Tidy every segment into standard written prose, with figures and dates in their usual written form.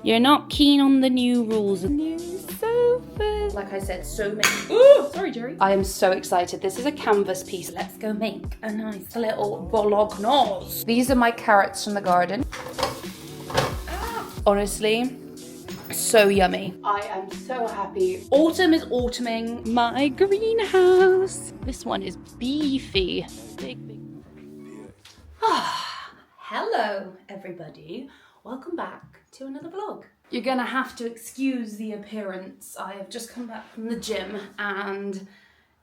You're not keen on the new rules. New sofas. Like I said, so many. Ooh, sorry, Jerry. I am so excited. This is a canvas piece. Let's go make a nice little bolognese. These are my carrots from the garden. Honestly, so yummy. I am so happy. Autumn is autumning. My greenhouse. This one is beefy. Big, big. Hello, everybody. Welcome back to another vlog. You're gonna have to excuse the appearance. I have just come back from the gym and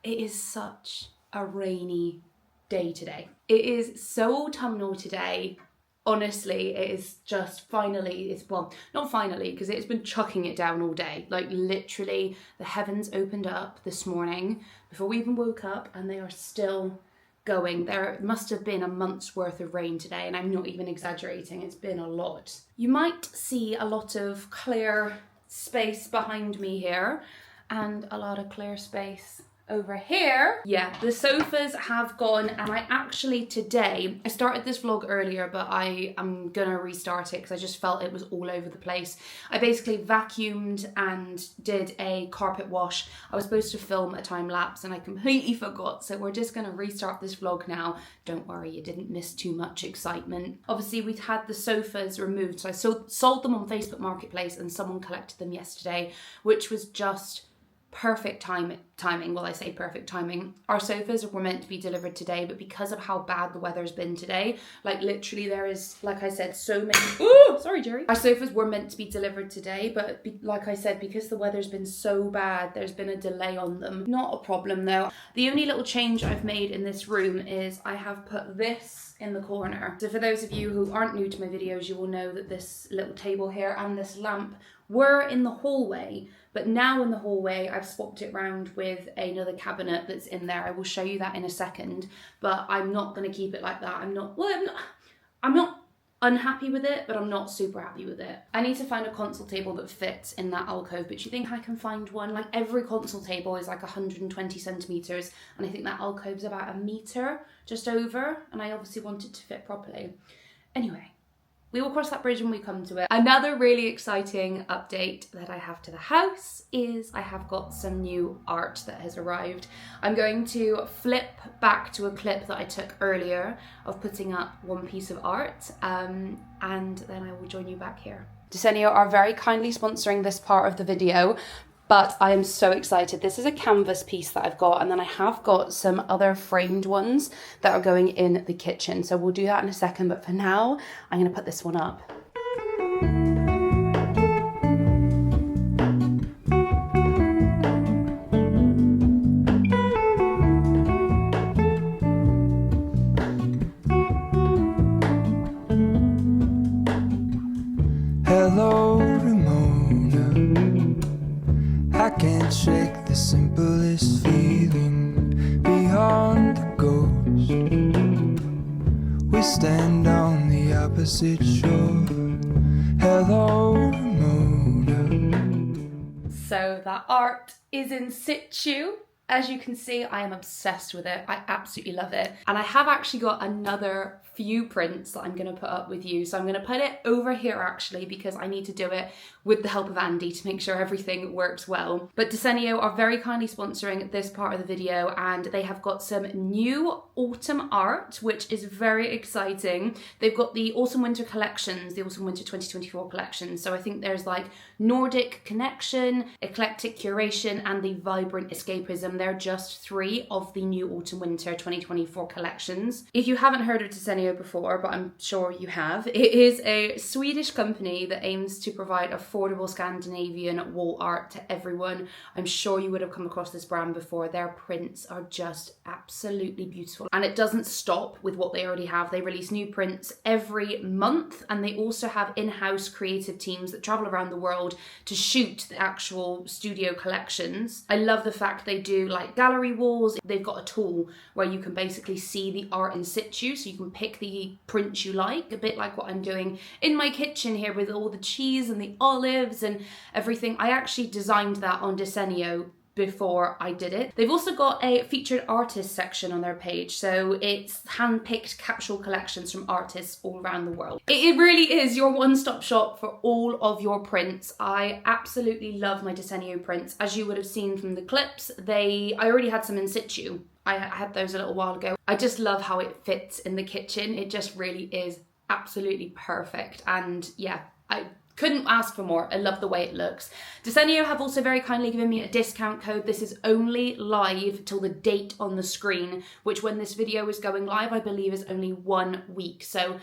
it is such a rainy day today. It is so autumnal today. Honestly, it is just finally, well, not finally, because it's been chucking it down all day. Like literally, the heavens opened up this morning before we even woke up and they are still going. There must have been a month's worth of rain today, and I'm not even exaggerating, it's been a lot. You might see a lot of clear space behind me here and a lot of clear space over here. Yeah, the sofas have gone, and I actually today, I started this vlog earlier, but I am gonna restart it because I just felt it was all over the place. I basically vacuumed and did a carpet wash. I was supposed to film a time lapse and I completely forgot, so we're just gonna restart this vlog now. Don't worry, you didn't miss too much excitement. Obviously, we'd had the sofas removed, so I sold them on Facebook Marketplace and someone collected them yesterday, which was just perfect timing. Well, I say perfect timing. Our sofas were meant to be delivered today, but because of how bad the weather's been today, like literally there is, like I said, so many. Ooh, sorry, Jerry. Our sofas were meant to be delivered today, but like I said, because the weather's been so bad, there's been a delay on them. Not a problem though. The only little change I've made in this room is I have put this in the corner. So for those of you who aren't new to my videos, you will know that this little table here and this lamp were in the hallway, but now in the hallway I've swapped it round with another cabinet that's in there. I will show you that in a second, but I'm not going to keep it like that. I'm not unhappy with it, but I'm not super happy with it. I need to find a console table that fits in that alcove, but do you think I can find one? Like every console table is like 120 centimeters, and I think that alcove's about a meter just over, and I obviously want it to fit properly. Anyway, we will cross that bridge when we come to it. Another really exciting update that I have to the house is I have got some new art that has arrived. I'm going to flip back to a clip that I took earlier of putting up one piece of art, and then I will join you back here. Desenio are very kindly sponsoring this part of the video, but I am so excited. This is a canvas piece that I've got, and then I have got some other framed ones that are going in the kitchen. So we'll do that in a second, but for now, I'm gonna put this one up. Hello, Ramona. I can't shake the simplest feeling beyond the ghost. We stand on the opposite shore. Hello, Ramona. So that art is in situ. As you can see, I am obsessed with it. I absolutely love it. And I have actually got another few prints that I'm gonna put up with you. So I'm gonna put it over here actually, because I need to do it with the help of Andy to make sure everything works well. But Desenio are very kindly sponsoring this part of the video, and they have got some new autumn art, which is very exciting. They've got the autumn winter collections, the autumn winter 2024 collections. So I think there's like Nordic connection, eclectic curation, and the vibrant escapism. They're just 3 of the new autumn winter 2024 collections. If you haven't heard of Desenio before, but I'm sure you have, it is a Swedish company that aims to provide affordable Scandinavian wall art to everyone. I'm sure you would have come across this brand before. Their prints are just absolutely beautiful, and it doesn't stop with what they already have. They release new prints every month, and they also have in-house creative teams that travel around the world to shoot the actual studio collections. I love the fact they do like gallery walls. They've got a tool where you can basically see the art in situ, so you can pick the prints you like, a bit like what I'm doing in my kitchen here with all the cheese and the olives and everything. I actually designed that on Desenio before I did it. They've also got a featured artist section on their page, so it's hand-picked capsule collections from artists all around the world. It really is your one-stop shop for all of your prints. I absolutely love my Desenio prints. As you would have seen from the clips, I already had some in situ. I had those a little while ago. I just love how it fits in the kitchen. It just really is absolutely perfect, and yeah, I couldn't ask for more. I love the way it looks. Desenio have also very kindly given me a discount code. This is only live till the date on the screen, which when this video is going live, I believe is only 1 week. So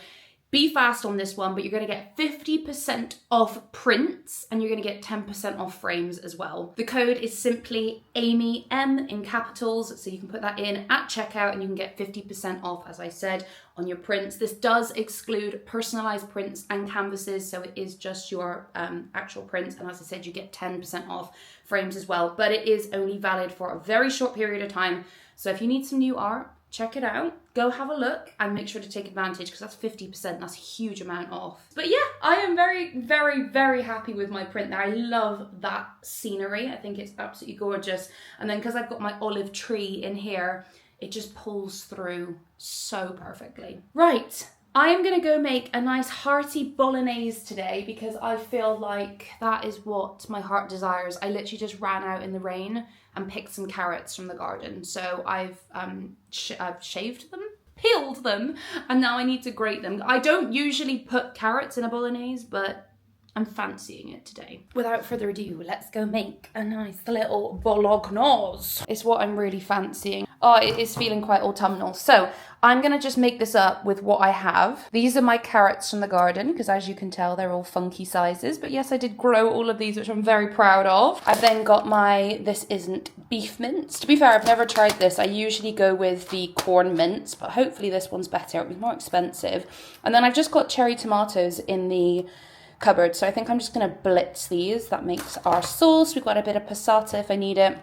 be fast on this one, but you're gonna get 50% off prints and you're gonna get 10% off frames as well. The code is simply Amy M in capitals, so you can put that in at checkout and you can get 50% off, as I said, on your prints. This does exclude personalized prints and canvases, so it is just your actual prints, and as I said, you get 10% off frames as well, but it is only valid for a very short period of time. So if you need some new art, check it out, go have a look and make sure to take advantage, because that's 50%, that's a huge amount off. But yeah, I am very, very, very happy with my print there. I love that scenery. I think it's absolutely gorgeous. And then because I've got my olive tree in here, it just pulls through so perfectly. Right, I am gonna go make a nice hearty bolognese today because I feel like that is what my heart desires. I literally just ran out in the rain and picked some carrots from the garden. So I've shaved them, peeled them, and now I need to grate them. I don't usually put carrots in a bolognese, but I'm fancying it today. Without further ado, let's go make a nice little bolognese. It's what I'm really fancying. Oh, it is feeling quite autumnal. So I'm gonna just make this up with what I have. These are my carrots from the garden, because as you can tell, they're all funky sizes. But yes, I did grow all of these, which I'm very proud of. I've then got this isn't beef mince. To be fair, I've never tried this. I usually go with the corn mince, but hopefully this one's better. It'll be more expensive. And then I've just got cherry tomatoes in the cupboard, so I think I'm just gonna blitz these. That makes our sauce. We've got a bit of passata if I need it,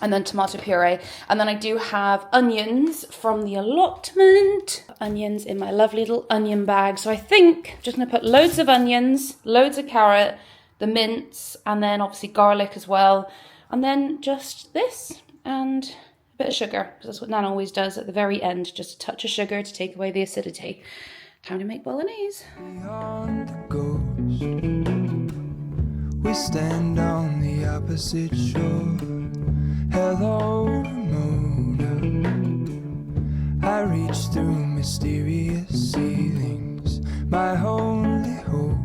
and then tomato puree, and then I do have onions from the allotment. Onions in my lovely little onion bag, so I think I'm just gonna put loads of onions, loads of carrot, the mince, and then obviously garlic as well, and then just this and a bit of sugar, because that's what Nan always does at the very end, just a touch of sugar to take away the acidity. Time to make bolognese. Beyond the ghost, we stand on the opposite shore. Hello, Ramona. I reach through mysterious ceilings, my only hope.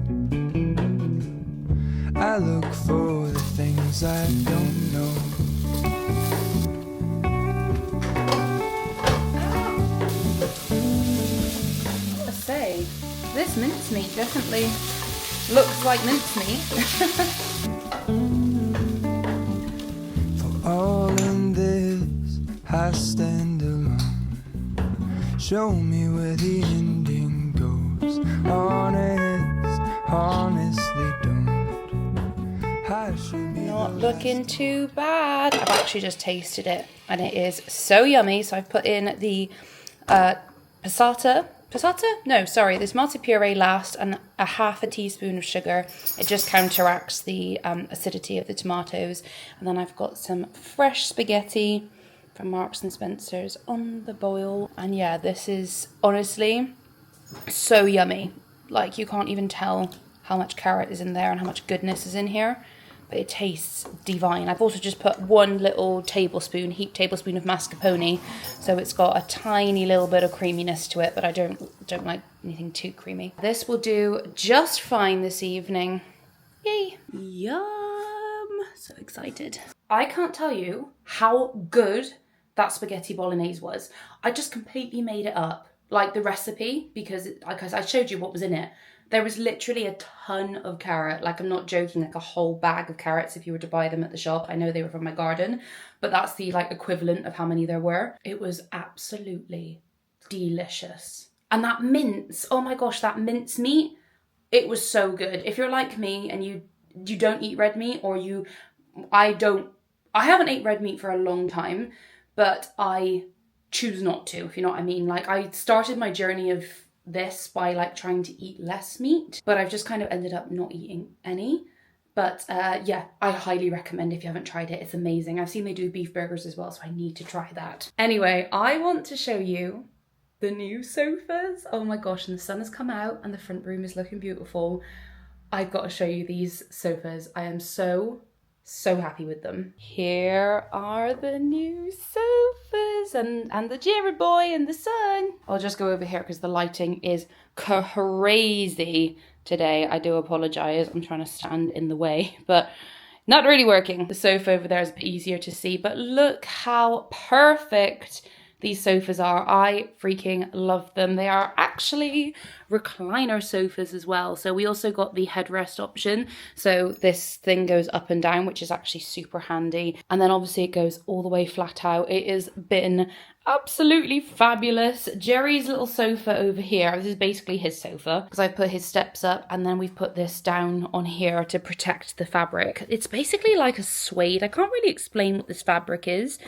I look for the things I don't know. This mincemeat definitely looks like mincemeat. For all in this, I stand alone. Show me where the ending goes. Honest, honestly don't. I should be not looking too bad. I've actually just tasted it and it is so yummy. So I've put in the passata? No, sorry, the tomato puree last, and a half a teaspoon of sugar. It just counteracts the acidity of the tomatoes. And then I've got some fresh spaghetti from Marks and Spencer's on the boil. And yeah, this is honestly so yummy. Like, you can't even tell how much carrot is in there and how much goodness is in here. But it tastes divine. I've also just put 1 little tablespoon, heaped tablespoon of mascarpone, so it's got a tiny little bit of creaminess to it, but I don't like anything too creamy. This will do just fine this evening. Yay! Yum! So excited. I can't tell you how good that spaghetti bolognese was. I just completely made it up, like the recipe, because I showed you what was in it. There was literally a ton of carrot. Like, I'm not joking, like a whole bag of carrots if you were to buy them at the shop. I know they were from my garden, but that's the like equivalent of how many there were. It was absolutely delicious. And that mince, oh my gosh, that mince meat, it was so good. If you're like me and you don't eat red meat, or I haven't ate red meat for a long time, but I choose not to, if you know what I mean. Like, I started my journey of this by like trying to eat less meat, but I've just kind of ended up not eating any. But yeah, I highly recommend if you haven't tried it. It's amazing. I've seen they do beef burgers as well, so I need to try that. Anyway, I want to show you the new sofas. Oh my gosh, and the sun has come out and the front room is looking beautiful. I've got to show you these sofas. I am so happy with them. Here are the new sofas and the Jerry boy and the sun. I'll just go over here because the lighting is crazy today. I do apologize. I'm trying to stand in the way, but not really working. The sofa over there is a bit easier to see, but look how perfect these sofas are. I freaking love them. They are actually recliner sofas as well. So we also got the headrest option. So this thing goes up and down, which is actually super handy. And then obviously it goes all the way flat out. It has been absolutely fabulous. Jerry's little sofa over here, this is basically his sofa because I put his steps up and then we've put this down on here to protect the fabric. It's basically like a suede. I can't really explain what this fabric is,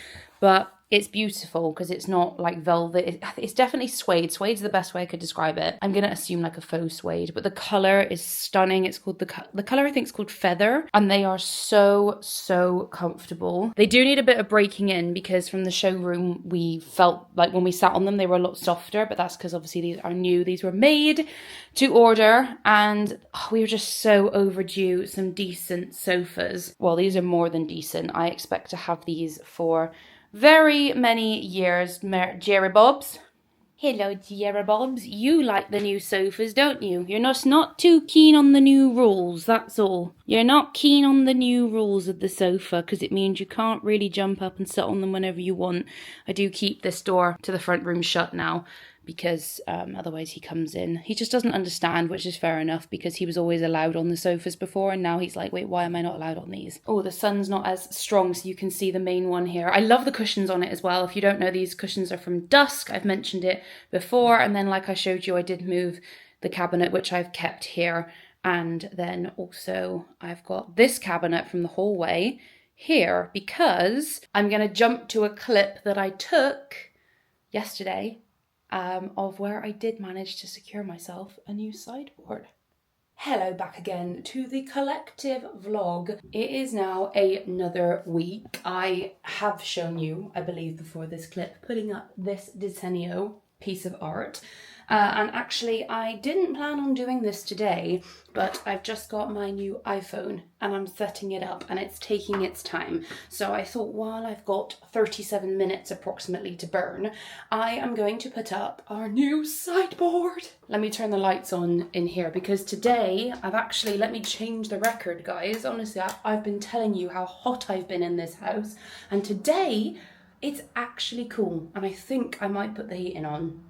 but it's beautiful because it's not like velvet. It's definitely suede. Suede's the best way I could describe it. I'm going to assume like a faux suede, but the colour is stunning. It's called the colour I think is called Feather, and they are so comfortable. They do need a bit of breaking in because from the showroom we felt like when we sat on them they were a lot softer, but that's because obviously these are new. These were made to order and we were just so overdue some decent sofas. Well, these are more than decent. I expect to have these for very many years. Jerry Bobs. Hello, Jerry Bobs. You like the new sofas, don't you? You're not too keen on the new rules, that's all. You're not keen on the new rules of the sofa because it means you can't really jump up and sit on them whenever you want. I do keep this door to the front room shut now because otherwise he comes in. He just doesn't understand, which is fair enough because he was always allowed on the sofas before and now he's like, wait, why am I not allowed on these? Oh, the sun's not as strong so you can see the main one here. I love the cushions on it as well. If you don't know, these cushions are from Dusk. I've mentioned it before, and then like I showed you, I did move the cabinet, which I've kept here, and then also I've got this cabinet from the hallway here because I'm going to jump to a clip that I took yesterday of where I did manage to secure myself a new sideboard. Hello, back again to the collective vlog. It is now another week. I have shown you, I believe before this clip, putting up this Diseño piece of art. And actually I didn't plan on doing this today, but I've just got my new iPhone and I'm setting it up and it's taking its time. So I thought while I've got 37 minutes approximately to burn, I am going to put up our new sideboard. Let me turn the lights on in here because today I've actually, let me change the record guys. Honestly, I've been telling you how hot I've been in this house and today it's actually cool and I think I might put the heating on.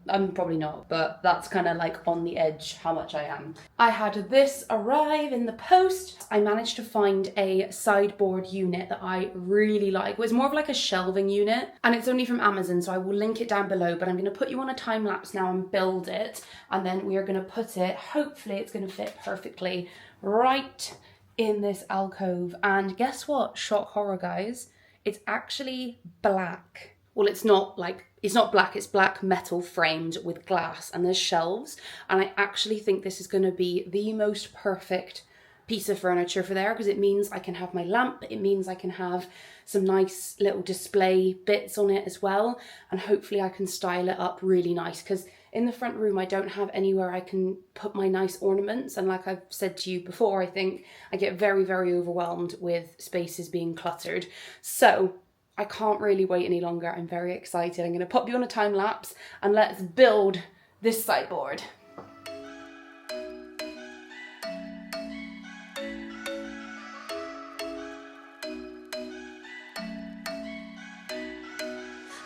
I'm probably not, but that's kind of like on the edge how much I am. I had this arrive in the post. I managed to find a sideboard unit that I really like. It was more of like a shelving unit and it's only from Amazon, so I will link it down below, but I'm going to put you on a time lapse now and build it, and then we are going to put it, hopefully it's going to fit perfectly right in this alcove. And guess what? Shock horror guys, it's actually black. Well, it's not black, it's black metal framed with glass and there's shelves. And I actually think this is going to be the most perfect piece of furniture for there because it means I can have my lamp, it means I can have some nice little display bits on it as well. And hopefully I can style it up really nice because in the front room I don't have anywhere I can put my nice ornaments. And like I've said to you before, I think I get very overwhelmed with spaces being cluttered. So I can't really wait any longer. I'm very excited. I'm going to pop you on a time lapse and let's build this sideboard.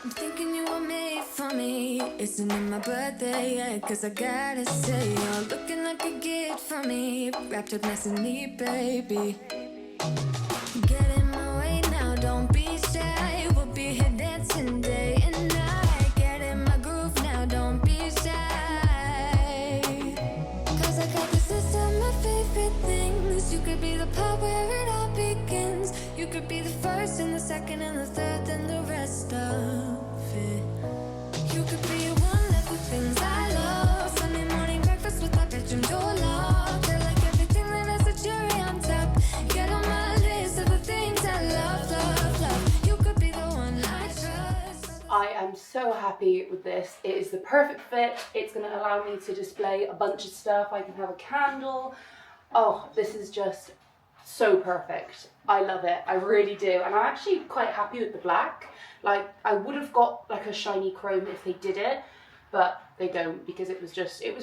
I'm thinking you were made for me. Isn't it my birthday yet? Cause I gotta say, you're looking like a gift for me. Wrapped up nice and neat, baby. Get in my way now, don't be shy. We'll be here dancing day and night. Get in my groove now, don't be shy. Cause I got this list of my favorite things. You could be the part where it all begins. You could be the first and the second and the third and the rest of it. You could be one of the things I love. Sunday morning breakfast with my bedroom door locked. I like everything that has a cherry on top. I'm so happy with this. It is the perfect fit. It's going to allow me to display a bunch of stuff. I can have a candle. Oh, this is just so perfect. I love it. I really do. And I'm actually quite happy with the black. Like, I would have got like a shiny chrome if they did it, but they don't, because it was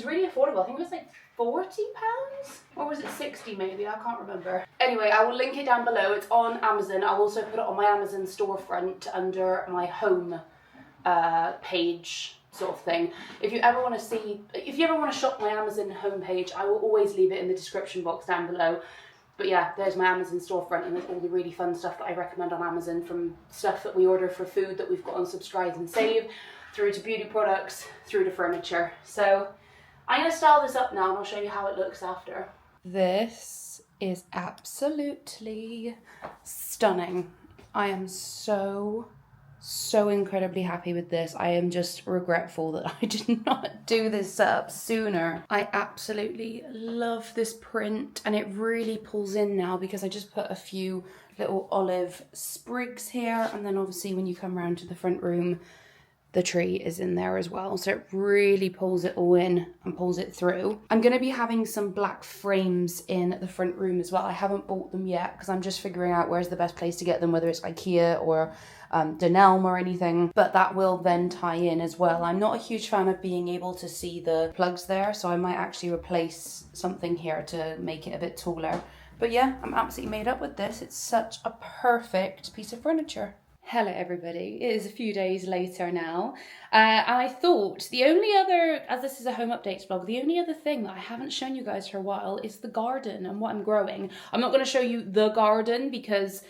really affordable. I think it was like £40, or was it 60 maybe? I can't remember. Anyway, I will link it down below. It's on Amazon. I'll also put it on my Amazon storefront under my home page sort of thing. If you ever want to shop my Amazon homepage, I will always leave it in the description box down below. But yeah, there's my Amazon storefront, and there's all the really fun stuff that I recommend on Amazon, from stuff that we order for food that we've got on Subscribe and Save, through to beauty products, through to furniture. So I'm going to style this up now and I'll show you how it looks after. This is absolutely stunning. I am so incredibly happy with this. I am just regretful that I did not do this up sooner. I absolutely love this print, and it really pulls in now because I just put a few little olive sprigs here, and then obviously when you come around to the front room, the tree is in there as well. So it really pulls it all in and pulls it through. I'm going to be having some black frames in the front room as well. I haven't bought them yet because I'm just figuring out where's the best place to get them, whether it's IKEA or Dunelm or anything. But that will then tie in as well. I'm not a huge fan of being able to see the plugs there, so I might actually replace something here to make it a bit taller. But yeah, I'm absolutely made up with this. It's such a perfect piece of furniture. Hello everybody, it is a few days later now. I thought the only other, as this is a home updates vlog, the only other thing that I haven't shown you guys for a while is the garden and what I'm growing. I'm not going to show you the garden because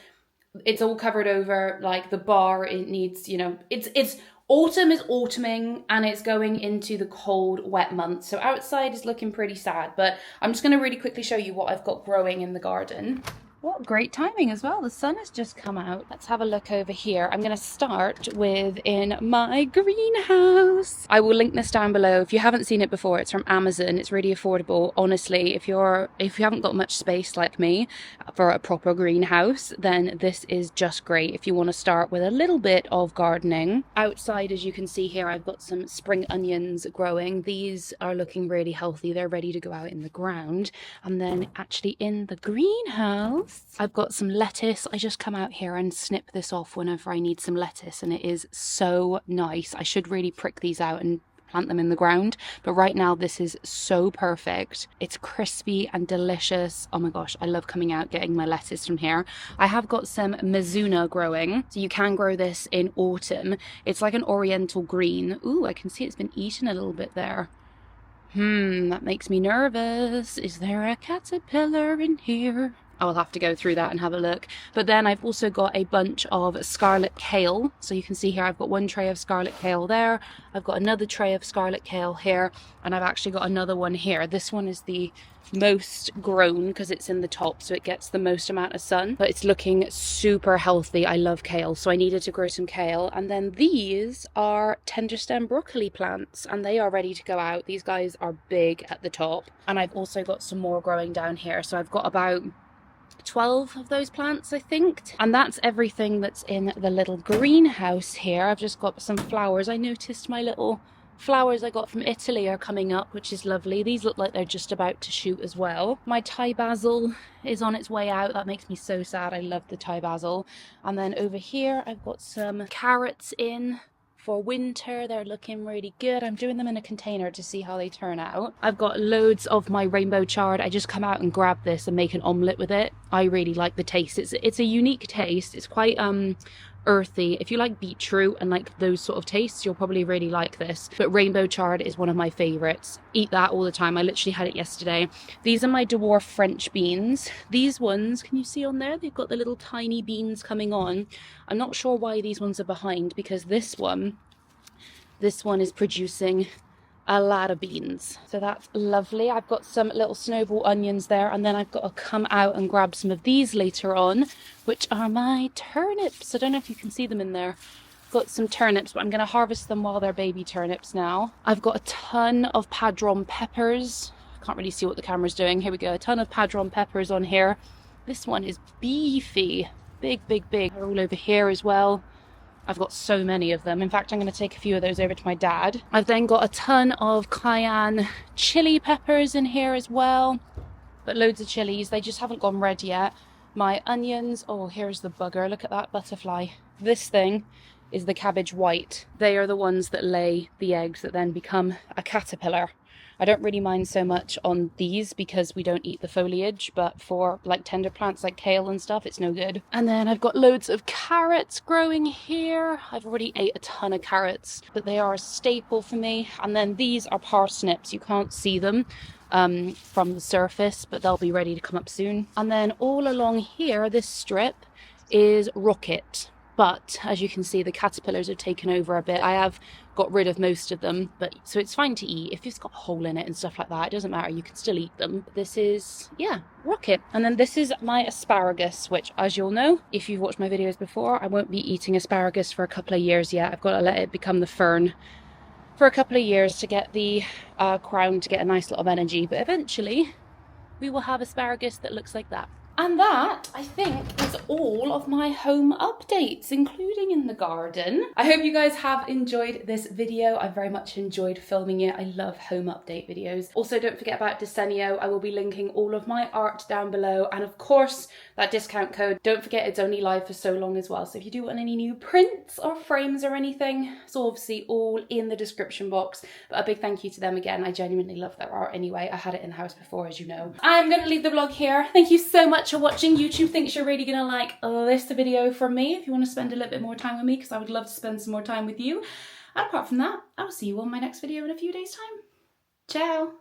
it's all covered over, like the bar, it needs, you know, it's autumn is autumning and it's going into the cold, wet months. So outside is looking pretty sad, but I'm just going to really quickly show you what I've got growing in the garden. What great timing as well. The sun has just come out. Let's have a look over here. I'm going to start with in my greenhouse. I will link this down below. If you haven't seen it before, it's from Amazon. It's really affordable. Honestly, if you haven't got much space like me for a proper greenhouse, then this is just great if you want to start with a little bit of gardening. Outside, as you can see here, I've got some spring onions growing. These are looking really healthy. They're ready to go out in the ground. And then actually in the greenhouse, I've got some lettuce. I just come out here and snip this off whenever I need some lettuce, and it is so nice. I should really prick these out and plant them in the ground, but right now this is so perfect. It's crispy and delicious. Oh my gosh, I love coming out getting my lettuce from here. I have got some mizuna growing, so you can grow this in autumn. It's like an oriental green. Ooh, I can see it's been eaten a little bit there. That makes me nervous. Is there a caterpillar in here? I'll have to go through that and have a look. But then I've also got a bunch of scarlet kale. So you can see here I've got one tray of scarlet kale there. I've got another tray of scarlet kale here. And I've actually got another one here. This one is the most grown because it's in the top, so it gets the most amount of sun. But it's looking super healthy. I love kale, so I needed to grow some kale. And then these are tender stem broccoli plants, and they are ready to go out. These guys are big at the top. And I've also got some more growing down here. So I've got about 12 of those plants, I think. And that's everything that's in the little greenhouse here. I've just got some flowers. I noticed my little flowers I got from Italy are coming up, which is lovely. These look like they're just about to shoot as well. My Thai basil is on its way out. That makes me so sad. I love the Thai basil. And then over here I've got some carrots in for winter. They're looking really good. I'm doing them in a container to see how they turn out. I've got loads of my rainbow chard. I just come out and grab this and make an omelette with it. I really like the taste. It's a unique taste. It's quite earthy. If you like beetroot and like those sort of tastes, you'll probably really like this. But rainbow chard is one of my favorites. Eat that all the time. I literally had it yesterday. These are my dwarf French beans. These ones, can you see on there? They've got the little tiny beans coming on. I'm not sure why these ones are behind, because this one is producing a lot of beans. So that's lovely. I've got some little snowball onions there, and then I've got to come out and grab some of these later on, which are my turnips. I don't know if you can see them in there. I've got some turnips, but I'm going to harvest them while they're baby turnips now. I've got a ton of padron peppers. I can't really see what the camera's doing. Here we go. A ton of padron peppers on here. This one is beefy. Big, big, big. They're all over here as well. I've got so many of them. In fact, I'm going to take a few of those over to my dad. I've then got a ton of cayenne chili peppers in here as well. But loads of chilies. They just haven't gone red yet. My onions. Oh, here's the bugger. Look at that butterfly. This thing is the cabbage white. They are the ones that lay the eggs that then become a caterpillar. I don't really mind so much on these because we don't eat the foliage, but for like tender plants like kale and stuff, it's no good. And then I've got loads of carrots growing here. I've already ate a ton of carrots, but they are a staple for me. And then these are parsnips. You can't see them from the surface, but they'll be ready to come up soon. And then all along here, this strip is rocket. But as you can see, the caterpillars have taken over a bit. I have got rid of most of them, but so it's fine to eat. If it's got a hole in it and stuff like that, it doesn't matter, you can still eat them. But this is, yeah, rocket. And then this is my asparagus, which, as you'll know, if you've watched my videos before, I won't be eating asparagus for a couple of years yet. I've got to let it become the fern for a couple of years to get the crown to get a nice lot of energy. But eventually, we will have asparagus that looks like that. And that, I think, is all of my home updates, including in the garden. I hope you guys have enjoyed this video. I very much enjoyed filming it. I love home update videos. Also, don't forget about Desenio. I will be linking all of my art down below. And of course, that discount code. Don't forget it's only live for so long as well. So if you do want any new prints or frames or anything, it's obviously all in the description box. But a big thank you to them again. I genuinely love their art anyway. I had it in the house before, as you know. I'm going to leave the vlog here. Thank you so much for watching. YouTube thinks you're really gonna like this video from me if you want to spend a little bit more time with me, because I would love to spend some more time with you. And apart from that, I'll see you on my next video in a few days' time. Ciao!